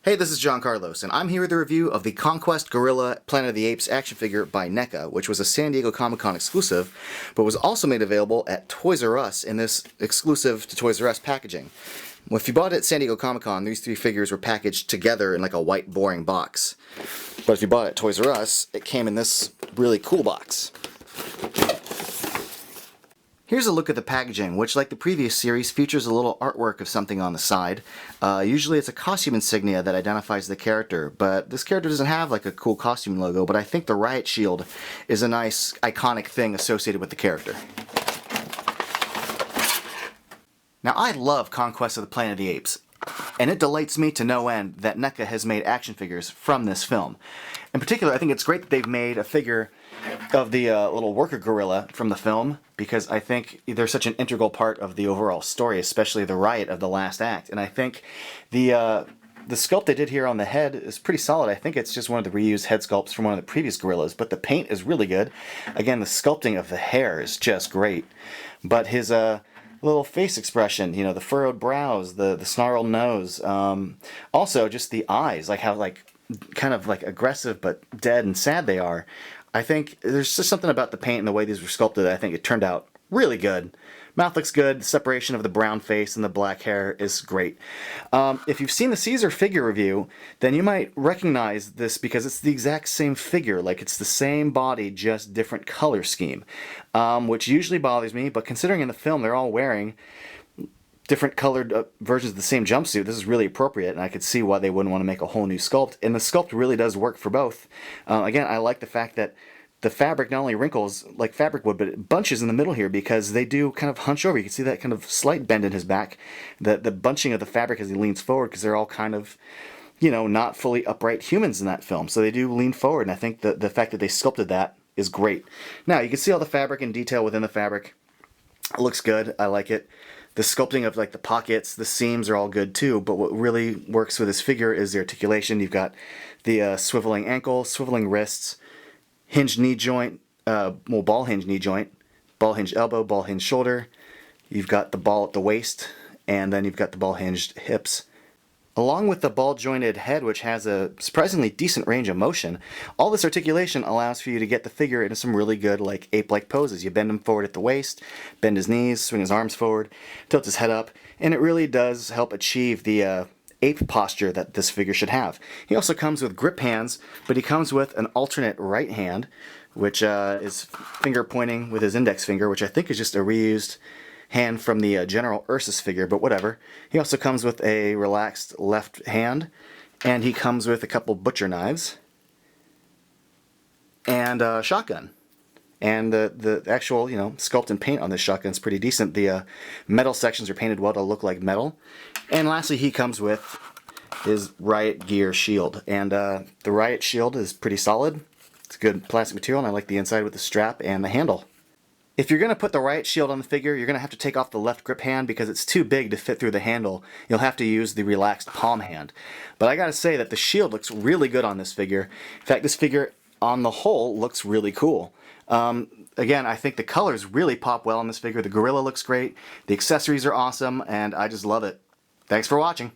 Hey, this is John Carlos, and I'm here with a review of the Conquest Gorilla Planet of the Apes action figure by NECA, which was a San Diego Comic-Con exclusive, but was also made available at Toys R Us in this exclusive to Toys R Us packaging. Well, if you bought it at San Diego Comic-Con, these three figures were packaged together in like a white, boring box. But if you bought it at Toys R Us, it came in this really cool box. Here's a look at the packaging, which, like the previous series, features a little artwork of something on the side. Usually it's a costume insignia that identifies the character, but this character doesn't have like a cool costume logo, but I think the Riot shield is a nice, iconic thing associated with the character. Now, I love Conquest of the Planet of the Apes, and it delights me to no end that NECA has made action figures from this film. In particular, I think it's great that they've made a figure of the little worker gorilla from the film, because I think they're such an integral part of the overall story, especially the Riot of the last act. And I think the sculpt they did here on the head is pretty solid. I think it's just one of the reused head sculpts from one of the previous gorillas, but the paint is really good. Again, the sculpting of the hair is just great. But his little face expression, you know, the furrowed brows, the snarled nose, also just the eyes, like how kind of aggressive but dead and sad they are. I think there's just something about the paint and the way these were sculpted. I think it turned out really good. Mouth looks good. The separation of the brown face and the black hair is great. If you've seen the Caesar figure review, then you might recognize this because it's the exact same figure. Like, it's the same body, just different color scheme, which usually bothers me. But considering in the film they're all wearing different colored versions of the same jumpsuit, this is really appropriate, and I could see why they wouldn't want to make a whole new sculpt. And the sculpt really does work for both. Again, I like the fact that the fabric not only wrinkles like fabric would, but it bunches in the middle here because they do kind of hunch over. You can see that kind of slight bend in his back, the bunching of the fabric as he leans forward, because they're all kind of, you know, not fully upright humans in that film. So they do lean forward, and I think the fact that they sculpted that is great. Now, you can see all the fabric and detail within the fabric. It looks good. I like it. The sculpting of like the pockets, the seams are all good too, but what really works with this figure is the articulation. You've got the swiveling ankle, swiveling wrists, hinged knee joint, ball hinge knee joint, ball hinge elbow, ball hinge shoulder. You've got the ball at the waist, and then you've got the ball hinged hips. Along with the ball-jointed head, which has a surprisingly decent range of motion, all this articulation allows for you to get the figure into some really good, like, ape-like poses. You bend him forward at the waist, bend his knees, swing his arms forward, tilt his head up, and it really does help achieve the ape posture that this figure should have. He also comes with grip hands, but he comes with an alternate right hand, which is finger pointing with his index finger, which I think is just a reused hand from the General Ursus figure, but whatever. He also comes with a relaxed left hand, and he comes with a couple butcher knives and a shotgun. And the actual, you know, sculpt and paint on this shotgun is pretty decent. The metal sections are painted well to look like metal. And lastly, he comes with his Riot gear shield, and the Riot shield is pretty solid. It's good plastic material, and I like the inside with the strap and the handle. If you're going to put the Riot shield on the figure, you're going to have to take off the left grip hand because it's too big to fit through the handle. You'll have to use the relaxed palm hand. But I gotta say that the shield looks really good on this figure. In fact, this figure on the whole looks really cool. Again, I think the colors really pop well on this figure. The gorilla looks great, the accessories are awesome, and I just love it. Thanks for watching.